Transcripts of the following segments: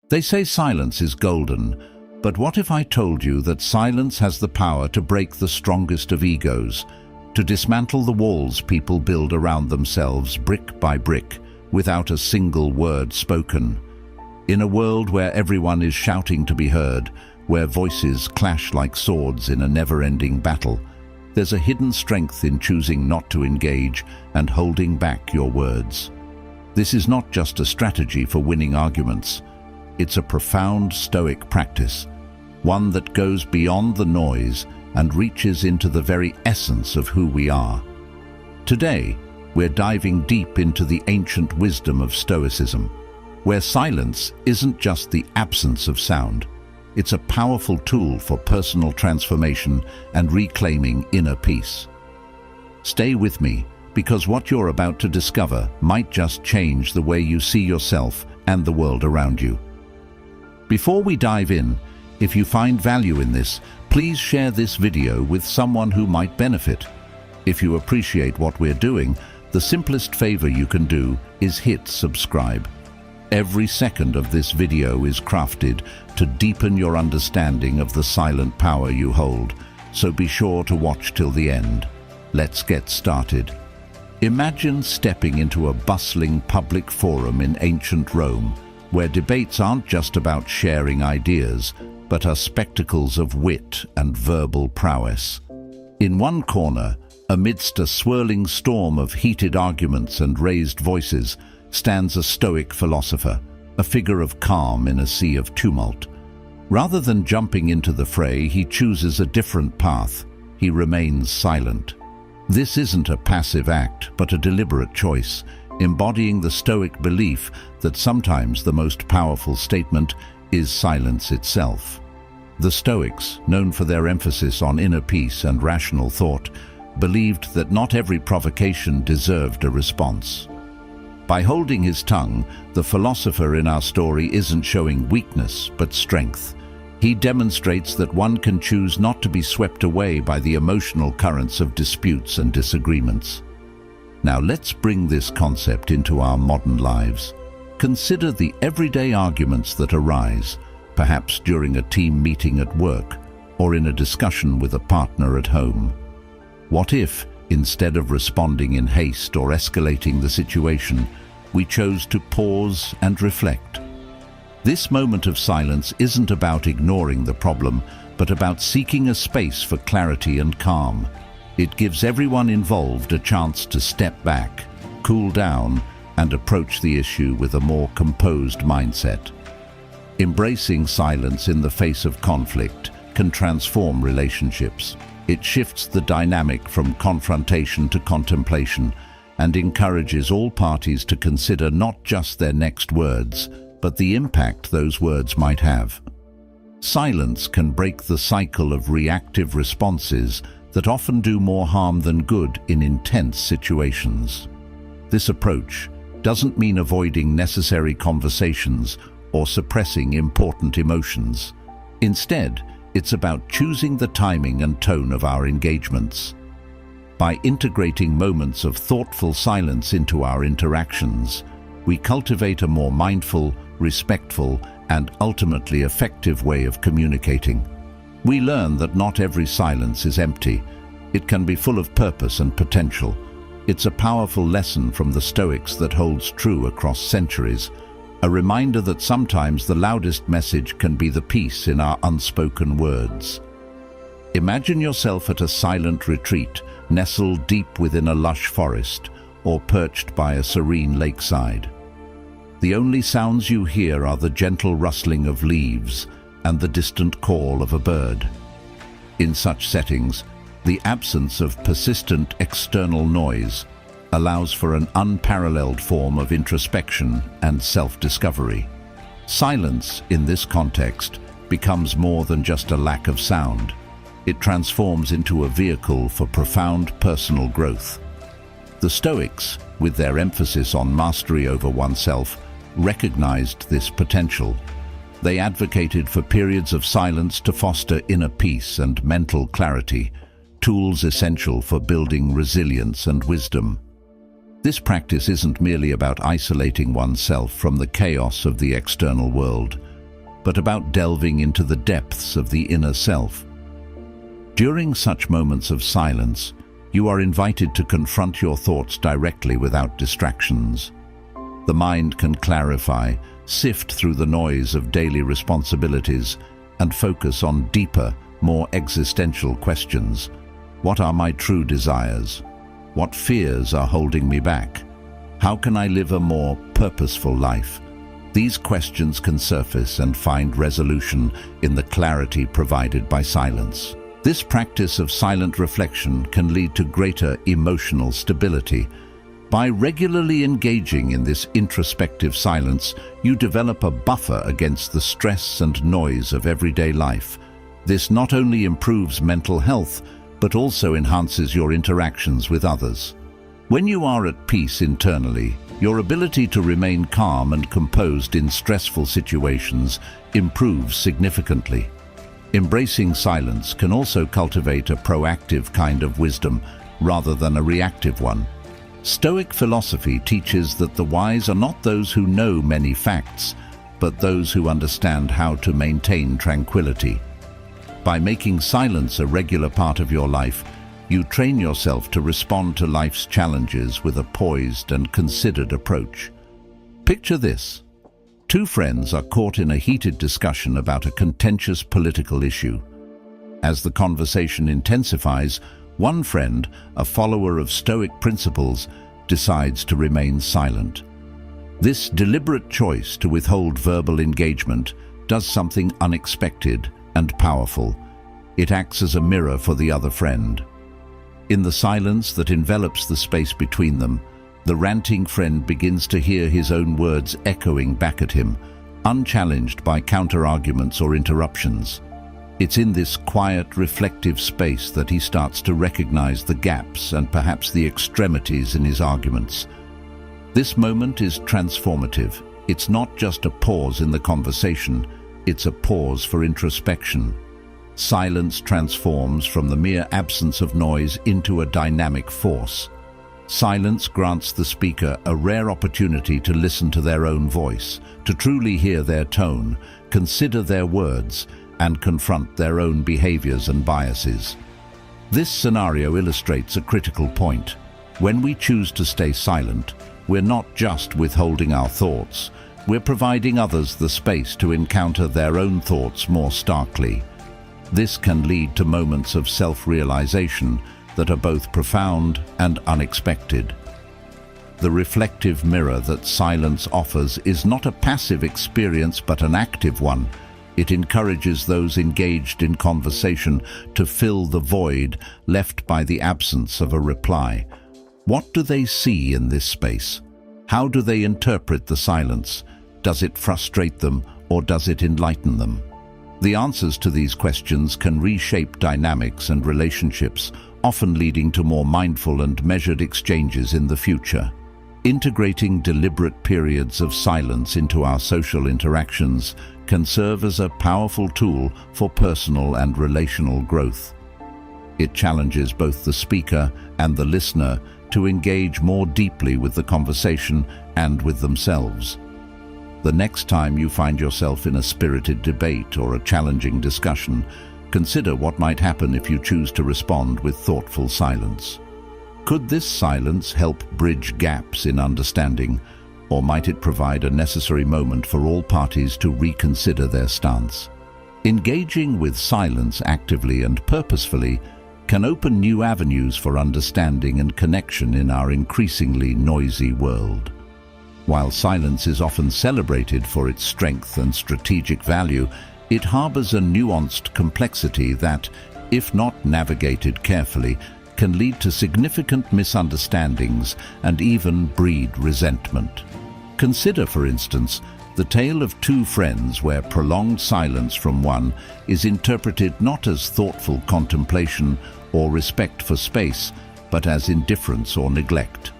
They say silence is golden, but what if I told you that silence has the power to break the strongest of egos, to dismantle the walls people build around themselves brick by brick, without a single word spoken? In a world where everyone is shouting to be heard, where voices clash like swords in a never-ending battle, there's a hidden strength in choosing not to engage and holding back your words. This is not just a strategy for winning arguments. It's a profound Stoic practice, one that goes beyond the noise and reaches into the very essence of who we are. Today, we're diving deep into the ancient wisdom of Stoicism, where silence isn't just the absence of sound. It's a powerful tool for personal transformation and reclaiming inner peace. Stay with me, because what you're about to discover might just change the way you see yourself and the world around you. Before we dive in, if you find value in this, please share this video with someone who might benefit. If you appreciate what we're doing, the simplest favor you can do is hit subscribe. Every second of this video is crafted to deepen your understanding of the silent power you hold, so be sure to watch till the end. Let's get started. Imagine stepping into a bustling public forum in ancient Rome, where debates aren't just about sharing ideas, but are spectacles of wit and verbal prowess. In one corner, amidst a swirling storm of heated arguments and raised voices, stands a Stoic philosopher, a figure of calm in a sea of tumult. Rather than jumping into the fray, he chooses a different path. He remains silent. This isn't a passive act, but a deliberate choice, embodying the Stoic belief that sometimes the most powerful statement is silence itself. The Stoics, known for their emphasis on inner peace and rational thought, believed that not every provocation deserved a response. By holding his tongue, the philosopher in our story isn't showing weakness, but strength. He demonstrates that one can choose not to be swept away by the emotional currents of disputes and disagreements. Now let's bring this concept into our modern lives. Consider the everyday arguments that arise, perhaps during a team meeting at work or in a discussion with a partner at home. What if, instead of responding in haste or escalating the situation, we chose to pause and reflect? This moment of silence isn't about ignoring the problem, but about seeking a space for clarity and calm. It gives everyone involved a chance to step back, cool down, and approach the issue with a more composed mindset. Embracing silence in the face of conflict can transform relationships. It shifts the dynamic from confrontation to contemplation and encourages all parties to consider not just their next words, but the impact those words might have. Silence can break the cycle of reactive responses that often do more harm than good in intense situations. This approach doesn't mean avoiding necessary conversations or suppressing important emotions. Instead, it's about choosing the timing and tone of our engagements. By integrating moments of thoughtful silence into our interactions, we cultivate a more mindful, respectful, and ultimately effective way of communicating. We learn that not every silence is empty. It can be full of purpose and potential. It's a powerful lesson from the Stoics that holds true across centuries, a reminder that sometimes the loudest message can be the peace in our unspoken words. Imagine yourself at a silent retreat, nestled deep within a lush forest, or perched by a serene lakeside. The only sounds you hear are the gentle rustling of leaves and the distant call of a bird. In such settings, the absence of persistent external noise allows for an unparalleled form of introspection and self-discovery. Silence, in this context, becomes more than just a lack of sound. It transforms into a vehicle for profound personal growth. The Stoics, with their emphasis on mastery over oneself, recognized this potential. They advocated for periods of silence to foster inner peace and mental clarity, tools essential for building resilience and wisdom. This practice isn't merely about isolating oneself from the chaos of the external world. but about delving into the depths of the inner self. During such moments of silence, you are invited to confront your thoughts directly without distractions. The mind can clarify, sift through the noise of daily responsibilities, and focus on deeper, more existential questions. What are my true desires? What fears are holding me back? How can I live a more purposeful life? These questions can surface and find resolution in the clarity provided by silence. This practice of silent reflection can lead to greater emotional stability. By regularly engaging in this introspective silence, you develop a buffer against the stress and noise of everyday life. This not only improves mental health, but also enhances your interactions with others. When you are at peace internally, your ability to remain calm and composed in stressful situations improves significantly. Embracing silence can also cultivate a proactive kind of wisdom rather than a reactive one. Stoic philosophy teaches that the wise are not those who know many facts, but those who understand how to maintain tranquility. By making silence a regular part of your life, you train yourself to respond to life's challenges with a poised and considered approach. Picture this. Two friends are caught in a heated discussion about a contentious political issue. As the conversation intensifies, one friend, a follower of Stoic principles, decides to remain silent. This deliberate choice to withhold verbal engagement does something unexpected and powerful. It acts as a mirror for the other friend. In the silence that envelops the space between them, the ranting friend begins to hear his own words echoing back at him, unchallenged by counter-arguments or interruptions. It's in this quiet, reflective space that he starts to recognize the gaps and perhaps the extremities in his arguments. This moment is transformative. It's not just a pause in the conversation, it's a pause for introspection. Silence transforms from the mere absence of noise into a dynamic force. Silence grants the speaker a rare opportunity to listen to their own voice, to truly hear their tone, consider their words, and confront their own behaviors and biases. This scenario illustrates a critical point. When we choose to stay silent, we're not just withholding our thoughts, we're providing others the space to encounter their own thoughts more starkly. This can lead to moments of self-realization that are both profound and unexpected. The reflective mirror that silence offers is not a passive experience but an active one. It encourages those engaged in conversation to fill the void left by the absence of a reply. What do they see in this space? How do they interpret the silence? Does it frustrate them or does it enlighten them? The answers to these questions can reshape dynamics and relationships, often leading to more mindful and measured exchanges in the future. Integrating deliberate periods of silence into our social interactions can serve as a powerful tool for personal and relational growth. It challenges both the speaker and the listener to engage more deeply with the conversation and with themselves. The next time you find yourself in a spirited debate or a challenging discussion, consider what might happen if you choose to respond with thoughtful silence. Could this silence help bridge gaps in understanding, or might it provide a necessary moment for all parties to reconsider their stance? Engaging with silence actively and purposefully can open new avenues for understanding and connection in our increasingly noisy world. While silence is often celebrated for its strength and strategic value, it harbors a nuanced complexity that, if not navigated carefully, can lead to significant misunderstandings and even breed resentment. Consider, for instance, the tale of two friends where prolonged silence from one is interpreted not as thoughtful contemplation or respect for space, but as indifference or neglect.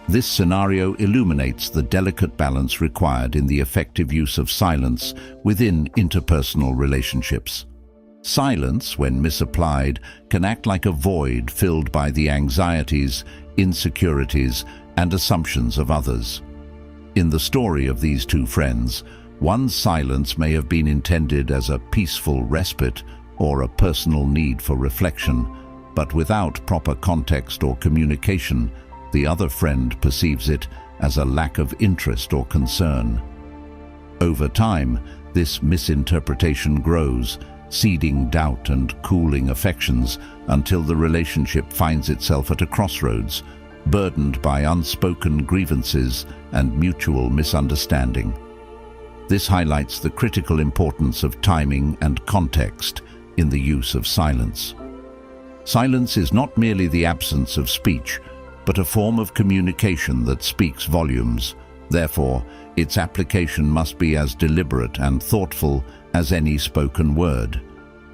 This scenario illuminates the delicate balance required in the effective use of silence within interpersonal relationships. Silence, when misapplied, can act like a void filled by the anxieties, insecurities, and assumptions of others. In the story of these two friends, One's silence may have been intended as a peaceful respite or a personal need for reflection, but without proper context or communication, the other friend perceives it as a lack of interest or concern. Over time, this misinterpretation grows, seeding doubt and cooling affections until the relationship finds itself at a crossroads, burdened by unspoken grievances and mutual misunderstanding. This highlights the critical importance of timing and context in the use of silence. Silence is not merely the absence of speech, but a form of communication that speaks volumes. Therefore, its application must be as deliberate and thoughtful as any spoken word.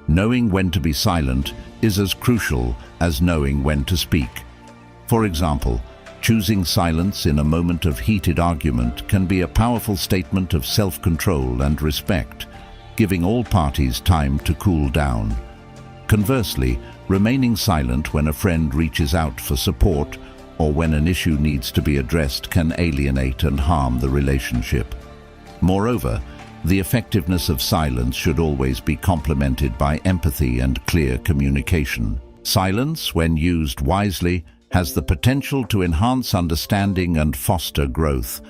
Knowing when to be silent is as crucial as knowing when to speak. For example, choosing silence in a moment of heated argument can be a powerful statement of self-control and respect, giving all parties time to cool down. Conversely, remaining silent when a friend reaches out for support or when an issue needs to be addressed can alienate and harm the relationship. Moreover, the effectiveness of silence should always be complemented by empathy and clear communication. Silence, when used wisely, has the potential to enhance understanding and foster growth,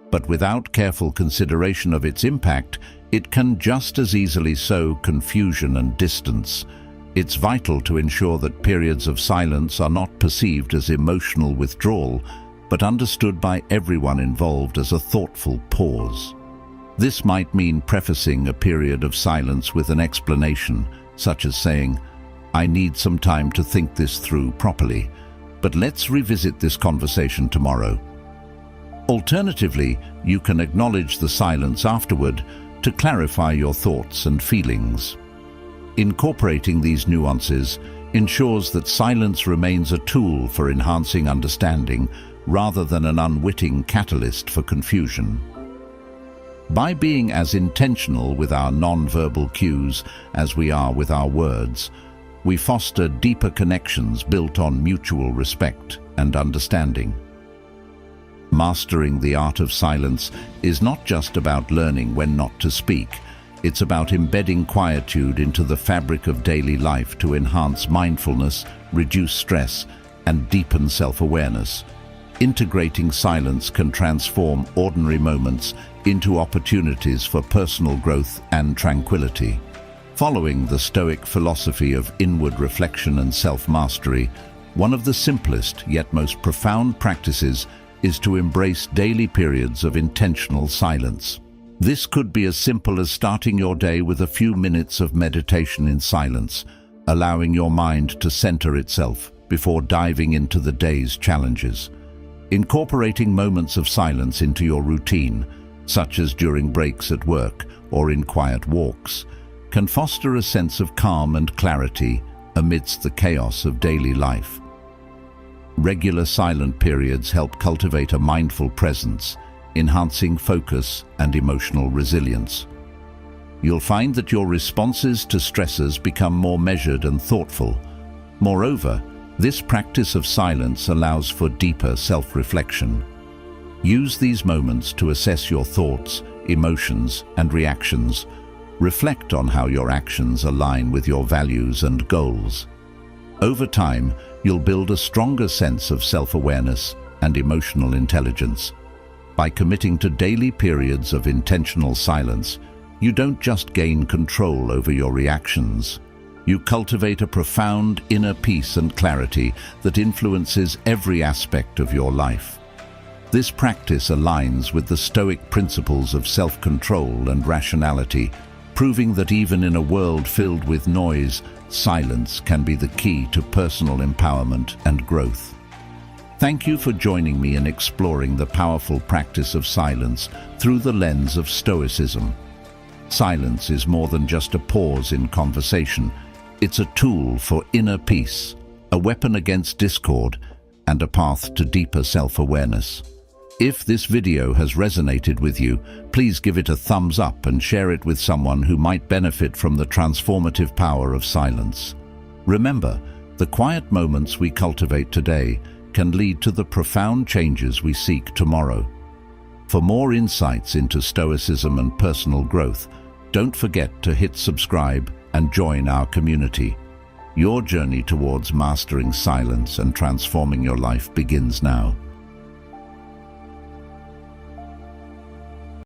but without careful consideration of its impact, it can just as easily sow confusion and distance. It's vital to ensure that periods of silence are not perceived as emotional withdrawal, but understood by everyone involved as a thoughtful pause. This might mean prefacing a period of silence with an explanation, such as saying, "I need some time to think this through properly, but let's revisit this conversation tomorrow." Alternatively, you can acknowledge the silence afterward to clarify your thoughts and feelings. Incorporating these nuances ensures that silence remains a tool for enhancing understanding rather than an unwitting catalyst for confusion. By being as intentional with our non-verbal cues as we are with our words, we foster deeper connections built on mutual respect and understanding. Mastering the art of silence is not just about learning when not to speak. It's about embedding quietude into the fabric of daily life to enhance mindfulness, reduce stress, and deepen self-awareness. Integrating silence can transform ordinary moments into opportunities for personal growth and tranquility. Following the Stoic philosophy of inward reflection and self-mastery, one of the simplest yet most profound practices is to embrace daily periods of intentional silence. This could be as simple as starting your day with a few minutes of meditation in silence, allowing your mind to center itself before diving into the day's challenges. Incorporating moments of silence into your routine, such as during breaks at work or in quiet walks, can foster a sense of calm and clarity amidst the chaos of daily life. Regular silent periods help cultivate a mindful presence, enhancing focus and emotional resilience. You'll find that your responses to stressors become more measured and thoughtful. Moreover, this practice of silence allows for deeper self-reflection. Use these moments to assess your thoughts, emotions, and reactions. Reflect on how your actions align with your values and goals. Over time, you'll build a stronger sense of self-awareness and emotional intelligence. By committing to daily periods of intentional silence, you don't just gain control over your reactions. You cultivate a profound inner peace and clarity that influences every aspect of your life. This practice aligns with the Stoic principles of self-control and rationality, proving that even in a world filled with noise, silence can be the key to personal empowerment and growth. Thank you for joining me in exploring the powerful practice of silence through the lens of Stoicism. Silence is more than just a pause in conversation. It's a tool for inner peace, a weapon against discord, and a path to deeper self-awareness. If this video has resonated with you, please give it a thumbs up and share it with someone who might benefit from the transformative power of silence. Remember, the quiet moments we cultivate today can lead to the profound changes we seek tomorrow. For more insights into Stoicism and personal growth, don't forget to hit subscribe and join our community. Your journey towards mastering silence and transforming your life begins now.